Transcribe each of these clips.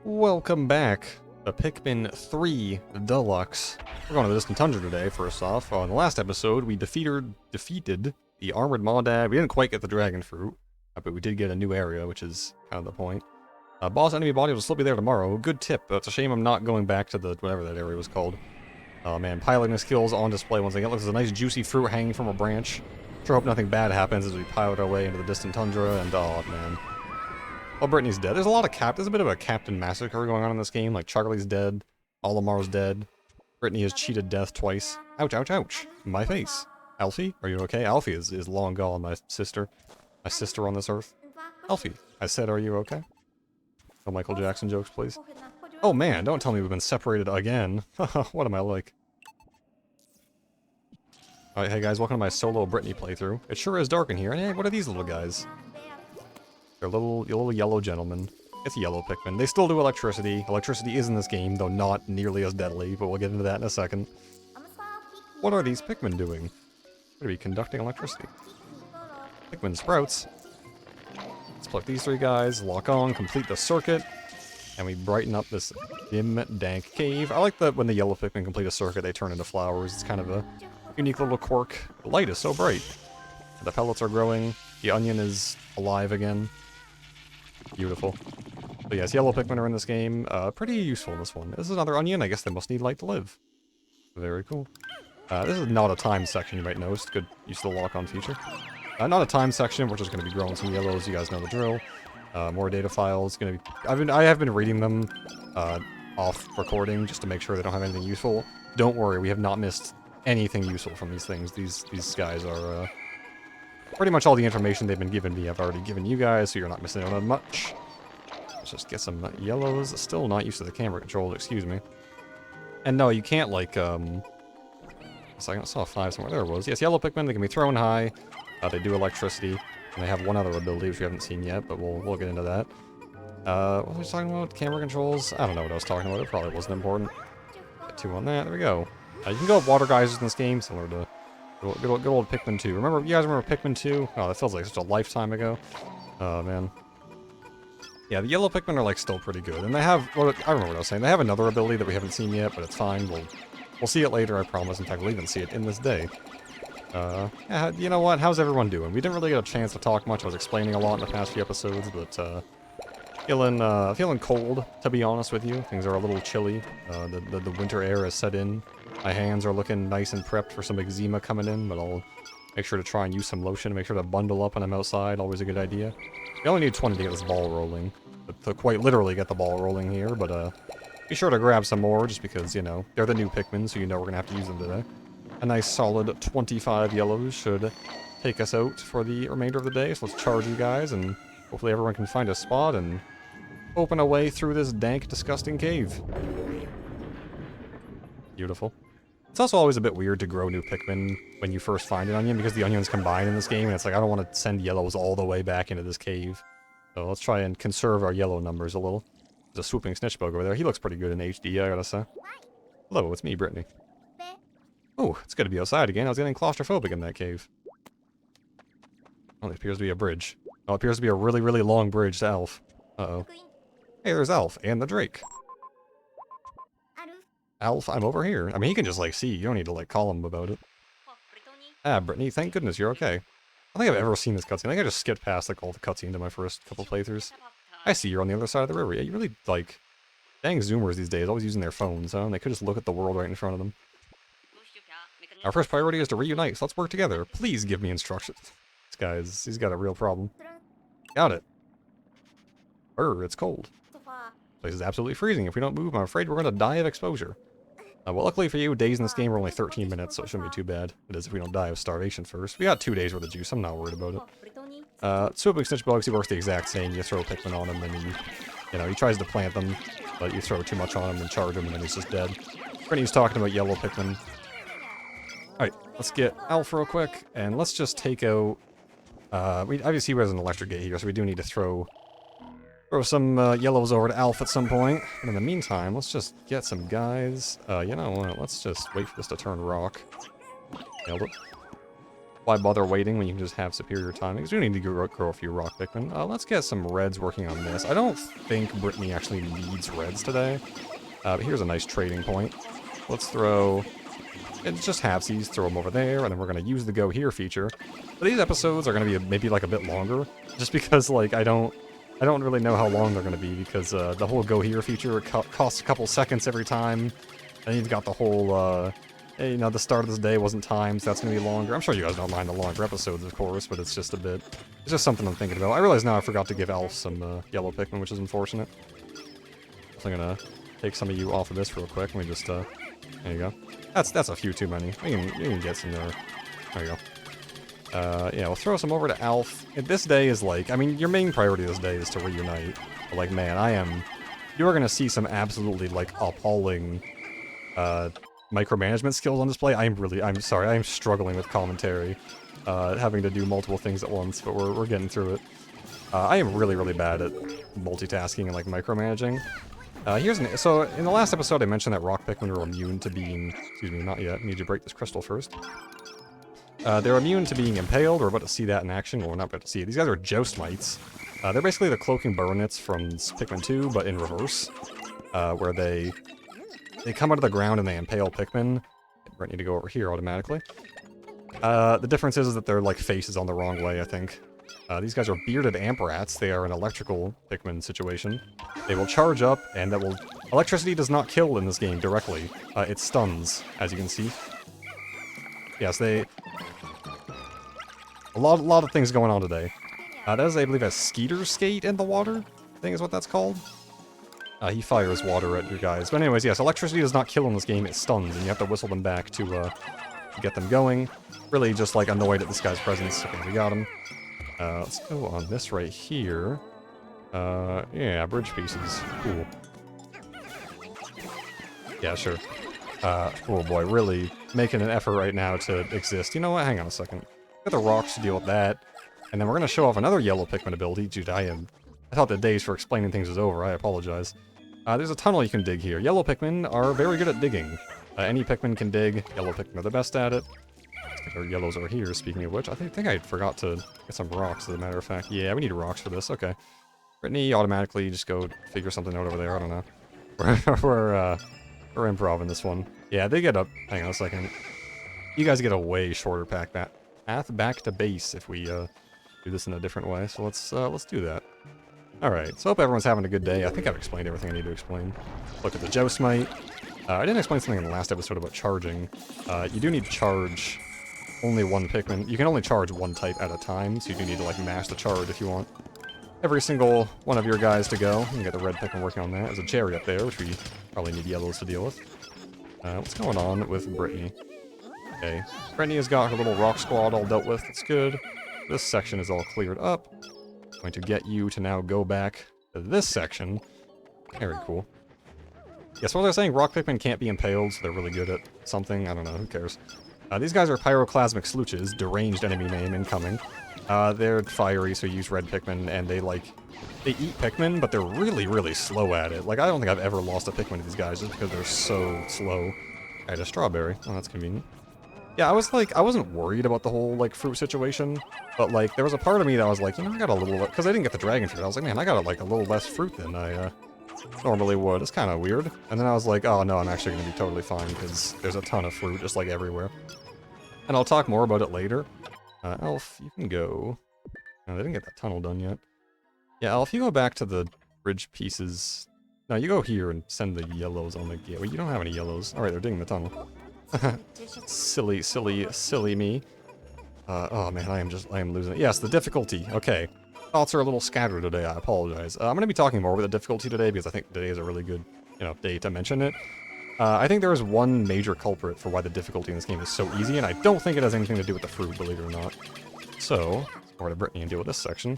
Welcome back to Pikmin 3 Deluxe. We're going to the distant Tundra today, first off. In the last episode, we defeated the armored Maudad. We didn't quite get the dragon fruit, but we did get a new area, which is kind of the point. Boss enemy body will still be there tomorrow. Good tip, but it's a shame I'm not going back to the whatever that area was called. Oh man, piloting skills on display once again. Looks like a nice juicy fruit hanging from a branch. Sure hope nothing bad happens as we pilot our way into the distant Tundra, and oh man. Well, Brittany's dead. There's a bit of a Captain Massacre going on in this game. Like, Charlie's dead. Olimar's dead. Brittany has cheated death twice. Ouch, ouch, ouch. My face. Alfie, are you okay? Alfie is long gone, my sister. My sister on this earth. Alfie, I said, are you okay? No Michael Jackson jokes, please. Oh man, don't tell me we've been separated again. What am I like? Alright, hey guys, welcome to my solo Brittany playthrough. It sure is dark in here. And hey, what are these little guys? They're little yellow gentlemen. It's yellow Pikmin. They still do electricity. Electricity is in this game, though not nearly as deadly, but we'll get into that in a second. What are these Pikmin doing? What are we conducting electricity? Pikmin sprouts. Let's pluck these three guys, lock on, complete the circuit, and we brighten up this dim, dank cave. I like that when the yellow Pikmin complete a circuit, they turn into flowers. It's kind of a unique little quirk. The light is so bright. The pellets are growing. The onion is alive again. Beautiful. So yes, yellow Pikmin are in this game. Pretty useful in this one. This is another onion. I guess they must need light to live. Very cool. This is not a time section, you might notice. Good use of the lock-on feature. Not a time section. We're just going to be growing some yellows. You guys know the drill. More data files. I have been reading them off recording just to make sure they don't have anything useful. Don't worry, we have not missed anything useful from these things. These guys are pretty much all the information they've been giving me I've already given you guys, so you're not missing out on much. Let's just get some yellows. Still not used to the camera control, excuse me. And no, you can't, like, a second, I saw a 5 somewhere. There it was. Yes, yellow Pikmin, they can be thrown high. They do electricity. And they have one other ability, which we haven't seen yet, but we'll get into that. What was I talking about? Camera controls? I don't know what I was talking about. It probably wasn't important. Get 2 on that. There we go. You can go up water geysers in this game, similar to good old Pikmin 2. You guys remember Pikmin 2? Oh, that feels like such a lifetime ago. Oh, man. Yeah, the yellow Pikmin are, like, still pretty good. And they have, I remember what I was saying. They have another ability that we haven't seen yet, but it's fine. We'll see it later, I promise. In fact, we'll even see it in this day. Yeah, you know what? How's everyone doing? We didn't really get a chance to talk much. I was explaining a lot in the past few episodes, but, feeling cold, to be honest with you. Things are a little chilly. The winter air has set in. My hands are looking nice and prepped for some eczema coming in, but I'll make sure to try and use some lotion. Make sure to bundle up when I'm outside. Always a good idea. We only need 20 to get this ball rolling. To quite literally get the ball rolling here, but be sure to grab some more, just because, you know, they're the new Pikmin, so you know we're going to have to use them today. A nice solid 25 yellows should take us out for the remainder of the day, so let's charge you guys, and hopefully everyone can find a spot and open a way through this dank, disgusting cave. Beautiful. It's also always a bit weird to grow new Pikmin when you first find an onion, because the onions combine in this game, and it's like, I don't want to send yellows all the way back into this cave. So let's try and conserve our yellow numbers a little. There's a swooping snitchbug over there. He looks pretty good in HD, I gotta say. Hello, it's me, Brittany. Oh, it's good to be outside again. I was getting claustrophobic in that cave. Oh, there appears to be a bridge. Oh, it appears to be a really, really long bridge to Alf. Uh-oh. Hey, there's Alf and the Drake. Alf, I'm over here. I mean, he can just, like, see. You don't need to, like, call him about it. Ah, Brittany, thank goodness you're okay. I don't think I've ever seen this cutscene. I think I just skipped past, like, all the cutscenes in my first couple playthroughs. I see you're on the other side of the river. Yeah, you really, like... Dang Zoomers these days, always using their phones, huh? They could just look at the world right in front of them. Our first priority is to reunite, so let's work together. Please give me instructions. This guy's... he's got a real problem. Got it. It's cold. This place is absolutely freezing. If we don't move, I'm afraid we're gonna die of exposure. Well, luckily for you, days in this game are only 13 minutes, so it shouldn't be too bad. It is if we don't die of starvation first. We got 2 days worth of juice, I'm not worried about it. Swooping Snitchbugs, he works the exact same. You throw a Pikmin on him, and he tries to plant them, but you throw too much on him and charge him, and then he's just dead. Brittany's talking about yellow Pikmin. Alright, let's get Alf real quick, and let's just take out... obviously he has an electric gate here, so we do need to throw some yellows over to Alf at some point. And in the meantime, let's just get some guys. You know what? Let's just wait for this to turn rock. Nailed it. Why bother waiting when you can just have superior timing? Because we need to grow a few rock Pikmin. Let's get some reds working on this. I don't think Brittany actually needs reds today. But here's a nice trading point. Let's throw... It's just halfsies, throw them over there, and then we're going to use the Go Here feature. But these episodes are going to be maybe like a bit longer, just because like I don't really know how long they're going to be, because the whole Go Here feature costs a couple seconds every time, and you've got the whole, hey, you know, the start of this day wasn't timed, so that's going to be longer. I'm sure you guys don't mind the longer episodes, of course, but it's just it's just something I'm thinking about. I realize now I forgot to give Alf some yellow Pikmin, which is unfortunate. So I'm going to take some of you off of this real quick. Let me just, there you go. That's a few too many. You can get some there. There you go. Yeah, we'll throw some over to Alf. This day is like, I mean, your main priority this day is to reunite. But like, man, you are gonna see some absolutely like appalling micromanagement skills on display. I'm sorry, I am struggling with commentary, having to do multiple things at once, but we're getting through it. I am really bad at multitasking and like micromanaging. So in the last episode I mentioned that rock Pikmin are immune to being, excuse me, not yet, I need to break this crystal first. They're immune to being impaled. We're about to see that in action. Well, we're not about to see it. These guys are Joust Mites. They're basically the cloaking Baronets from Pikmin 2, but in reverse. Where they come out of the ground and they impale Pikmin. I need to go over here automatically. The difference is that their like face is on the wrong way, I think. These guys are bearded Amprats. They are an electrical Pikmin situation. They will charge up, and electricity does not kill in this game directly. It stuns, as you can see. Yes, a lot of things going on today. That is, I believe, a Skeeter Skate in the water, I think is what that's called. He fires water at your guys. But anyways, yes, electricity does not kill in this game, it stuns, and you have to whistle them back to get them going. Really just, like, annoyed at this guy's presence. Okay, we got him. Let's go on this right here. Yeah, bridge pieces. Cool. Yeah, sure. Oh boy, really making an effort right now to exist. You know what? Hang on a second. Got the rocks to deal with that. And then we're going to show off another yellow Pikmin ability. Dude, I thought the days for explaining things was over. I apologize. There's a tunnel you can dig here. Yellow Pikmin are very good at digging. Any Pikmin can dig. Yellow Pikmin are the best at it. Our yellows are here, speaking of which. I think I forgot to get some rocks, as a matter of fact. Yeah, we need rocks for this. Okay. Brittany, automatically just go figure something out over there. I don't know. We're improv in this one. Yeah, they get up. Hang on a second. You guys get a way shorter path back to base if we do this in a different way. So let's do that. Alright, so hope everyone's having a good day. I think I've explained everything I need to explain. Look at the Joust Mite. I didn't explain something in the last episode about charging. You do need to charge only one Pikmin. You can only charge one type at a time, so you do need to like mash the charge if you want every single one of your guys to go. You can get the red Pikmin working on that. There's a cherry up there, which we probably need yellows to deal with. What's going on with Brittany? Okay, Brittany has got her little rock squad all dealt with. That's good. This section is all cleared up. I'm going to get you to now go back to this section. Very cool. Yes, what I was saying, rock Pikmin can't be impaled, so they're really good at something. I don't know, who cares? These guys are Pyroclasmic Slooches, deranged enemy name incoming. They're fiery, so you use red Pikmin, and they eat Pikmin, but they're really slow at it. Like, I don't think I've ever lost a Pikmin to these guys just because they're so slow. I had a strawberry. Oh, that's convenient. Yeah, I wasn't worried about the whole, like, fruit situation, but, like, there was a part of me that was like, you know, I got a little, because I didn't get the dragon fruit. I was like, man, I got, like, a little less fruit than I, normally would. It's kind of weird. And then I was like, oh, no, I'm actually going to be totally fine, because there's a ton of fruit just, like, everywhere. And I'll talk more about it later. Elf, you can go. No, they didn't get that tunnel done yet. Yeah, Elf, you go back to the bridge pieces. No, you go here and send the yellows on the gate. Well, you don't have any yellows. Alright, they're digging the tunnel. Silly me. Oh man, I am losing it. Yes, the difficulty. Okay. Thoughts are a little scattered today, I apologize. I'm going to be talking more about the difficulty today because I think today is a really good, day to mention it. I think there is one major culprit for why the difficulty in this game is so easy, and I don't think it has anything to do with the fruit, believe it or not. So, over to Brittany and deal with this section.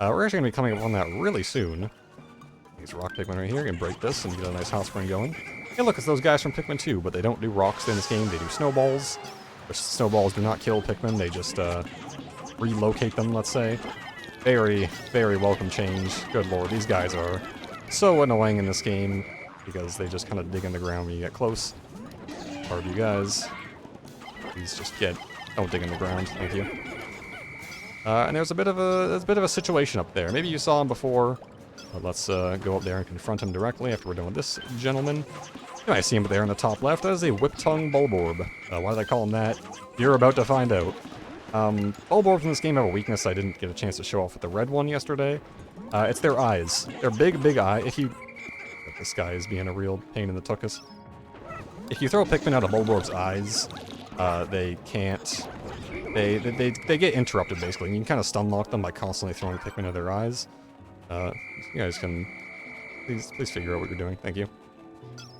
We're actually going to be coming up on that really soon. These rock Pikmin right here, can break this and get a nice hot spring going. Hey look, it's those guys from Pikmin 2, but they don't do rocks in this game, they do snowballs. Which snowballs do not kill Pikmin, they just relocate them, let's say. Very welcome change. Good lord, these guys are so annoying in this game because they just kind of dig in the ground when you get close. Hard you guys. Please just get Don't dig in the ground, thank you. And there's a bit of a situation up there. Maybe you saw him before. But let's go up there and confront him directly after we're done with this gentleman. You might see him there in the top left. That is a whip-tongue bulborb. Why do they call him that? You're about to find out. Bulborbs in this game have a weakness I didn't get a chance to show off with the red one yesterday. It's their eyes. They're big eye. If you... This guy is being a real pain in the tuchus. If you throw a Pikmin out of Bulborb's eyes, they can't... They get interrupted, basically. You can kind of stun lock them by constantly throwing Pikmin out of their eyes. You guys can... Please figure out what you're doing. Thank you.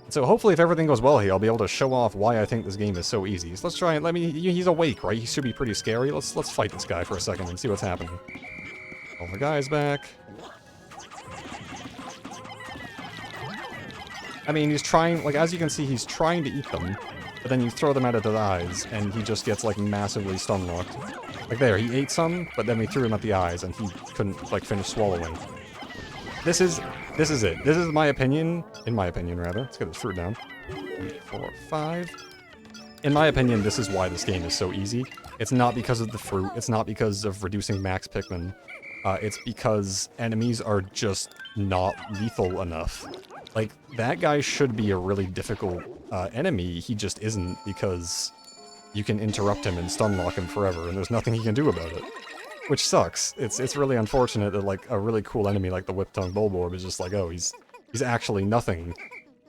So hopefully if everything goes well here, I'll be able to show off why I think this game is so easy. So let's try and he's awake, right? He should be pretty scary. Let's fight this guy for a second and see what's happening. All the guys back. I mean, he's trying, like, as you can see, he's trying to eat them, but then you throw them out of his eyes, and he just gets, like, massively stun-locked. Like, there, he ate some, but then we threw him at the eyes, and he couldn't, like, finish swallowing. This is it. This is my opinion, in my opinion, rather. Let's get this fruit down. 3, 4, 5. In my opinion, this is why this game is so easy. It's not because of the fruit, it's not because of reducing max Pikmin. It's because enemies are just not lethal enough. Like, that guy should be a really difficult enemy, he just isn't, because you can interrupt him and stun lock him forever, and there's nothing he can do about it. Which sucks. It's really unfortunate that, like, a really cool enemy like the Whip-Tongue Bulborb is just like, oh, he's actually nothing,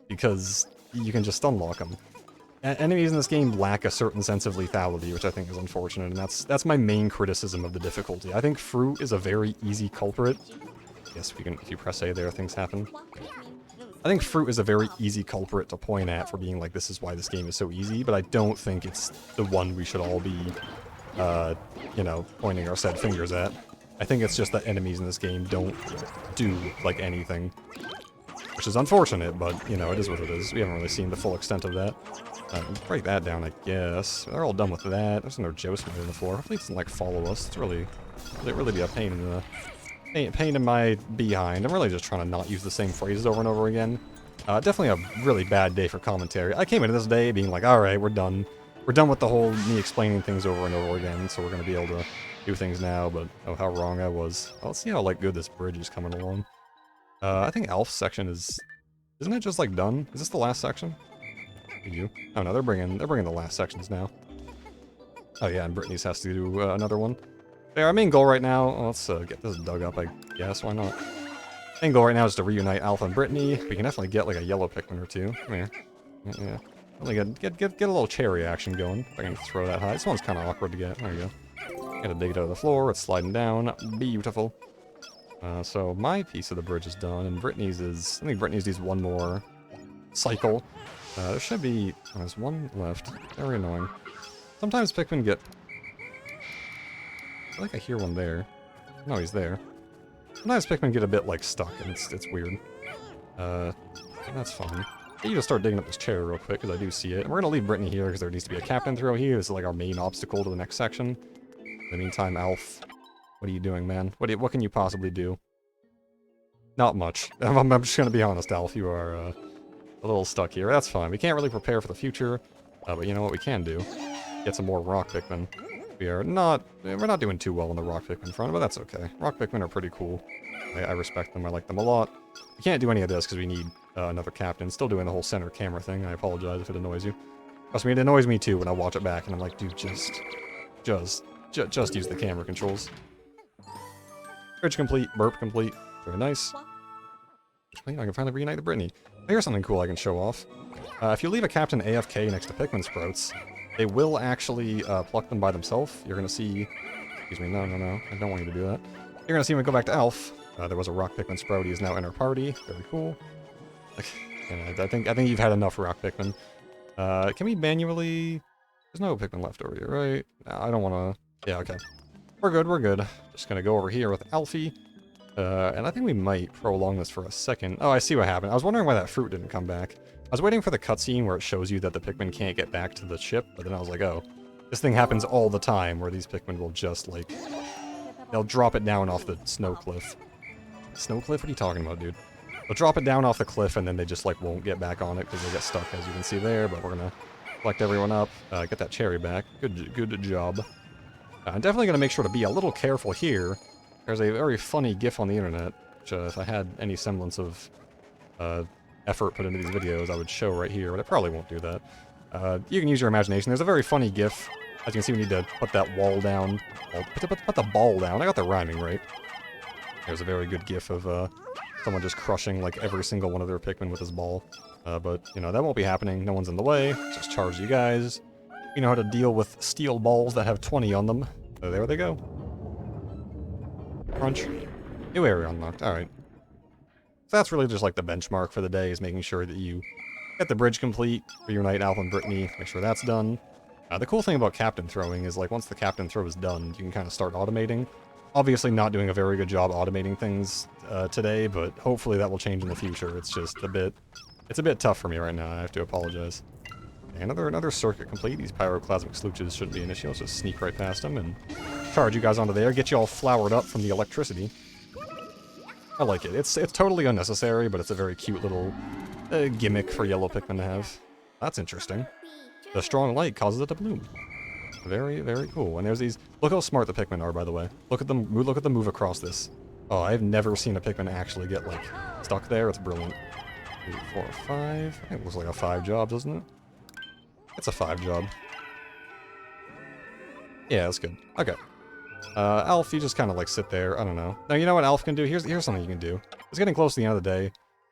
because you can just stun lock him. Enemies in this game lack a certain sense of lethality, which I think is unfortunate, and that's my main criticism of the difficulty. I think fruit is a very easy culprit. Yes, if you press A there, things happen. I think fruit is a very easy culprit to point at for being like, this is why this game is so easy, but I don't think it's the one we should all be, you know, pointing our said fingers at. I think it's just that enemies in this game don't do, like, anything. Which is unfortunate, but, you know, it is what it is. We haven't really seen the full extent of that. Break that down, I guess. They're all done with that. There's another Joe Smith on the floor. Hopefully it doesn't, like, follow us. It's really be a pain in the... Pain in my behind. I'm really just trying to not use the same phrases over and over again. Definitely a really bad day for commentary. I came into this day being like, alright, we're done. We're done with the whole me explaining things over and over again, so we're going to be able to do things now, but oh, how wrong I was. Well, let's see how, like, good this bridge is coming along. I think Alf's section is... Isn't it just, like, done? Is this the last section? You? Oh, no, they're bringing the last sections now. Oh, yeah, and Brittany's has to do another one. Yeah, our main goal right now, let's get this dug up, I guess, why not? Main goal right now is to reunite Alpha and Brittany. We can definitely get, like, a yellow Pikmin or two. Come here. Yeah. Really get a little cherry action going, if I can throw that high. This one's kind of awkward to get. There you go. Gotta dig it out of the floor, it's sliding down. Beautiful. So my piece of the bridge is done, and Brittany's is... I think Brittany's needs one more cycle. There should be... Oh, there's one left. Very annoying. Sometimes Pikmin get... I feel like I hear one there. No, he's there. Sometimes Pikmin get a bit, like, stuck, and it's weird. That's fine. I need to start digging up this chair real quick, because I do see it. And we're going to leave Brittany here, because there needs to be a captain throw here. This is, like, our main obstacle to the next section. In the meantime, Alf, what are you doing, man? What can you possibly do? Not much. I'm just going to be honest, Alf. You are a little stuck here. That's fine. We can't really prepare for the future, but you know what we can do? Get some more rock Pikmin. We're not doing too well on the rock Pikmin front, but that's okay. Rock Pikmin are pretty cool. I respect them, I like them a lot. We can't do any of this because we need another captain. Still doing the whole center camera thing, I apologize if it annoys you. Trust me, it annoys me too when I watch it back and I'm like, dude, just use the camera controls. Bridge complete, burp complete, very nice. I can finally reunite the Brittany. Here's something cool I can show off. If you leave a captain AFK next to Pikmin sprouts, they will actually pluck them by themselves. You're going to see... Excuse me, no. I don't want you to do that. You're going to see when we go back to Alf. There was a rock Pikmin sprout. He is now in our party. Very cool. I think you've had enough rock Pikmin. Can we manually... There's no Pikmin left over here, right? No, I don't want to... Yeah, okay. We're good. Just going to go over here with Alfie. And I think we might prolong this for a second. Oh, I see what happened. I was wondering why that fruit didn't come back. I was waiting for the cutscene where it shows you that the Pikmin can't get back to the ship, but then I was like, oh, this thing happens all the time, where these Pikmin will just, like, they'll drop it down off the snow cliff. Snow cliff? What are you talking about, dude? They'll drop it down off the cliff, and then they just, like, won't get back on it, because they get stuck, as you can see there, but we're gonna Collect everyone up. Get that cherry back. Good job. I'm definitely going to make sure to be a little careful here. There's a very funny GIF on the internet, which if I had any semblance of effort put into these videos, I would show right here, but I probably won't do that. You can use your imagination. There's a very funny GIF. As you can see, we need to put that wall down. Well, put the ball down. I got the rhyming right. There's a very good GIF of someone just crushing like every single one of their Pikmin with his ball. But, you know, that won't be happening. No one's in the way. Just charge you guys. You know how to deal with steel balls that have 20 on them. So there they go. Crunch. New area unlocked. Alright. So that's really just like the benchmark for the day, is making sure that you get the bridge complete, reunite Alpha and Brittany, make sure that's done. The cool thing about captain throwing is, like, once the captain throw is done, you can kind of start automating. Obviously not doing a very good job automating things today, but hopefully that will change in the future. It's just a bit... It's a bit tough for me right now, I have to apologize. Okay, another circuit complete. These pyroclasmic slooches shouldn't be an issue. Let's just sneak right past them and charge you guys onto there, get you all flowered up from the electricity. I like it. It's totally unnecessary, but it's a very cute little gimmick for yellow Pikmin to have. That's interesting. The strong light causes it to bloom. Very, very cool. And there's these... Look how smart the Pikmin are, by the way. Look at them. Look at them move across this. Oh, I've never seen a Pikmin actually get, like, stuck there. It's brilliant. 3, 4, 5. It looks like a 5 job, doesn't it? It's a 5 job. Yeah, that's good. Okay. Alf, you just kind of, like, sit there. I don't know. Now, you know what Alf can do? Here's something you can do. It's getting close to the end of the day.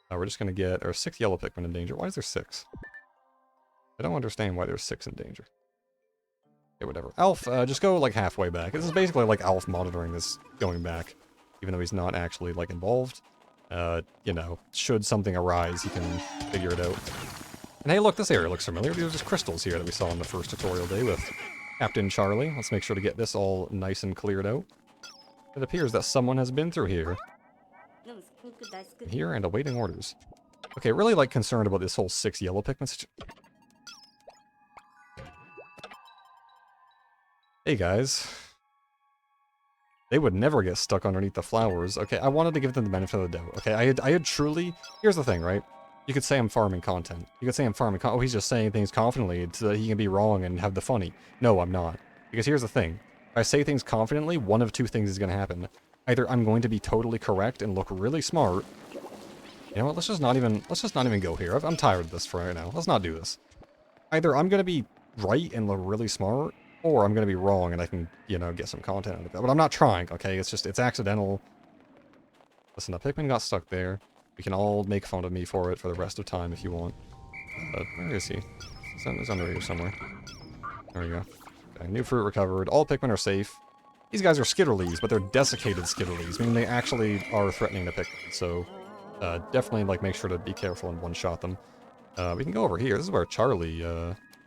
We're just going to get... There are 6 yellow Pikmin in danger. Why is there 6? I don't understand why there's 6 in danger. Okay, whatever. Alf, just go, like, halfway back. This is basically, like, Alf monitoring this going back. Even though he's not actually, like, involved. You know, should something arise, he can figure it out. And hey, look, this area looks familiar. There's just crystals here that we saw in the first tutorial day with Captain Charlie. Let's make sure to get this all nice and cleared out. It appears that someone has been through here. Here and awaiting orders. Okay, really, like, concerned about this whole 6 yellow Pikmin. Hey, guys. They would never get stuck underneath the flowers. Okay, I wanted to give them the benefit of the doubt. Okay, I had truly... Here's the thing, right? You could say I'm farming content. You could say I'm farming content. Oh, he's just saying things confidently so that he can be wrong and have the funny. No, I'm not. Because here's the thing. If I say things confidently, one of two things is going to happen. Either I'm going to be totally correct and look really smart. You know what? Let's just not even go here. I'm tired of this for right now. Let's not do this. Either I'm going to be right and look really smart, or I'm going to be wrong and I can, you know, get some content out of it. But I'm not trying, okay? It's accidental. Listen, the Pikmin got stuck there. We can all make fun of me for it for the rest of time if you want. Where is he? He's under here somewhere. There we go. Okay, new fruit recovered. All Pikmin are safe. These guys are Skitterlees, but they're desiccated Skitterlees, meaning they actually are threatening the Pikmin. So, definitely, like, make sure to be careful and one-shot them. We can go over here. This is where Charlie,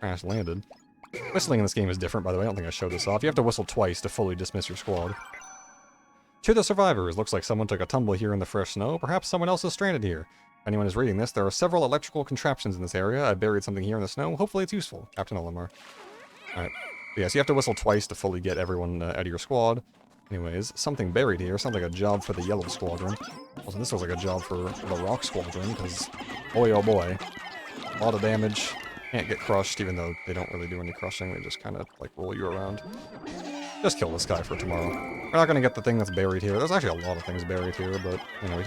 crash landed. Whistling in this game is different, by the way. I don't think I showed this off. You have to whistle twice to fully dismiss your squad. To the survivors, looks like someone took a tumble here in the fresh snow. Perhaps someone else is stranded here. If anyone is reading this, there are several electrical contraptions in this area. I buried something here in the snow. Hopefully it's useful. Captain Olimar. Alright. Yeah, so you have to whistle twice to fully get everyone out of your squad. Anyways, something buried here. Sounds like a job for the yellow squadron. Also, this looks like a job for the rock squadron, because boy oh boy. A lot of damage. Can't get crushed, even though they don't really do any crushing. They just kind of, like, roll you around. Just kill this guy for tomorrow. We're not going to get the thing that's buried here. There's actually a lot of things buried here, but, you know, we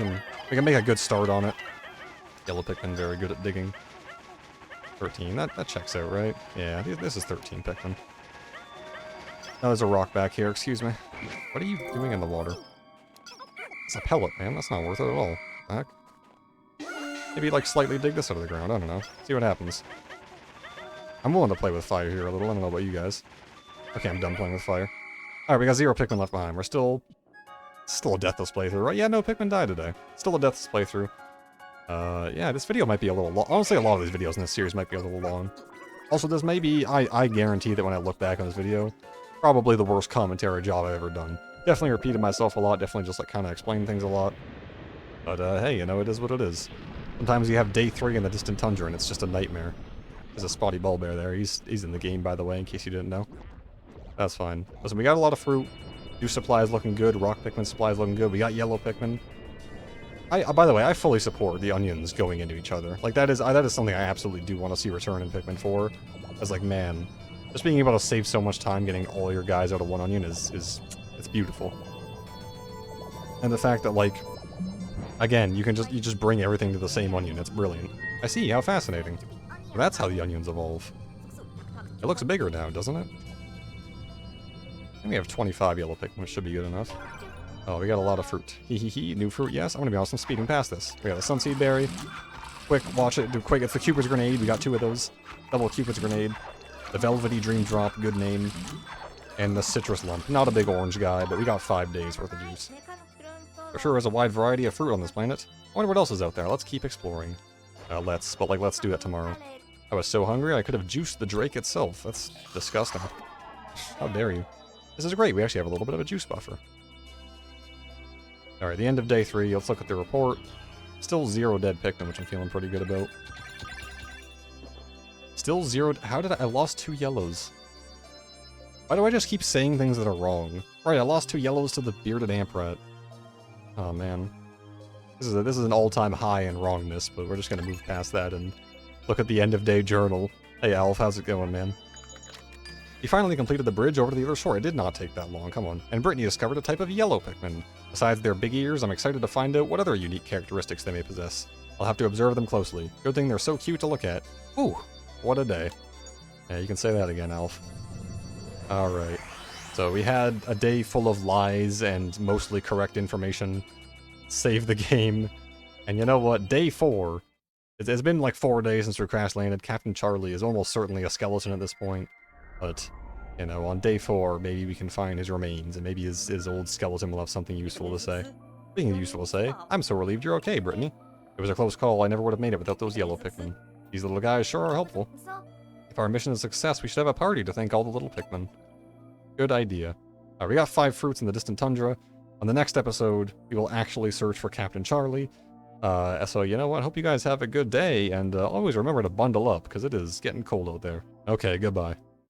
can make a good start on it. Yellow Pikmin, very good at digging. 13, that checks out, right? Yeah, this is 13 Pikmin. Oh, there's a rock back here, excuse me. What are you doing in the water? It's a pellet, man. That's not worth it at all. Back. Maybe, like, slightly dig this out of the ground. I don't know. See what happens. I'm willing to play with fire here a little. I don't know about you guys. Okay, I'm done playing with fire. Alright, we got 0 Pikmin left behind. We're still a deathless playthrough, right? Yeah, no Pikmin died today. Still a deathless playthrough. Yeah, this video might be a little long. Honestly, a lot of these videos in this series might be a little long. Also, this may be, I guarantee that when I look back on this video, probably the worst commentary job I've ever done. Definitely repeated myself a lot, definitely just, like, kind of explained things a lot. But, hey, you know, it is what it is. Sometimes you have day 3 in the distant tundra and it's just a nightmare. There's a spotty bulborb there. He's in the game, by the way, in case you didn't know. That's fine. Listen, we got a lot of fruit. Juice supply is looking good. Rock Pikmin supply is looking good. We got yellow Pikmin. By the way, I fully support the onions going into each other. Like, that is something I absolutely do want to see return in Pikmin 4. I was like, man, just being able to save so much time getting all your guys out of one onion is it's beautiful. And the fact that, like, again, you just bring everything to the same onion. It's brilliant. I see, how fascinating. So that's how the onions evolve. It looks bigger now, doesn't it? I think we have 25 yellow Pikmin, which should be good enough. Oh, we got a lot of fruit. Hee. New fruit, yes. I'm gonna be honest, I'm speeding past this. We got a Sunseed Berry. Quick, watch it. Do quick. It's the Cupid's Grenade. We got 2 of those. Double Cupid's Grenade. The Velvety Dream Drop, good name. And the Citrus Lump. Not a big orange guy, but we got 5 days worth of juice. There sure is a wide variety of fruit on this planet. I wonder what else is out there. Let's keep exploring. Let's do that tomorrow. I was so hungry I could have juiced the Drake itself. That's disgusting. How dare you. This is great. We actually have a little bit of a juice buffer. Alright, the end of day 3. Let's look at the report. Still 0 dead Pikmin, which I'm feeling pretty good about. Still 0... How did I lost 2 yellows? Why do I just keep saying things that are wrong? Right, I lost 2 yellows to the bearded Amprat. Oh, man. This is an all-time high in wrongness, but we're just gonna move past that and look at the end-of-day journal. Hey, Alf, how's it going, man? You finally completed the bridge over to the other shore. It did not take that long, come on. And Brittany discovered a type of yellow Pikmin. Besides their big ears, I'm excited to find out what other unique characteristics they may possess. I'll have to observe them closely. Good thing they're so cute to look at. Ooh, what a day. Yeah, you can say that again, Alf. Alright. So we had a day full of lies and mostly correct information. Save the game. And you know what? Day 4. It's been like 4 days since we crash landed. Captain Charlie is almost certainly a skeleton at this point. But, you know, on day 4, maybe we can find his remains, and maybe his old skeleton will have something useful to say. Speaking of useful to say, I'm so relieved you're okay, Brittany. It was a close call. I never would have made it without those yellow Pikmin. These little guys sure are helpful. If our mission is a success, we should have a party to thank all the little Pikmin. Good idea. Alright, we got 5 fruits in the distant tundra. On the next episode, we will actually search for Captain Charlie. So, you know what? Hope you guys have a good day, and always remember to bundle up, because it is getting cold out there. Okay, goodbye.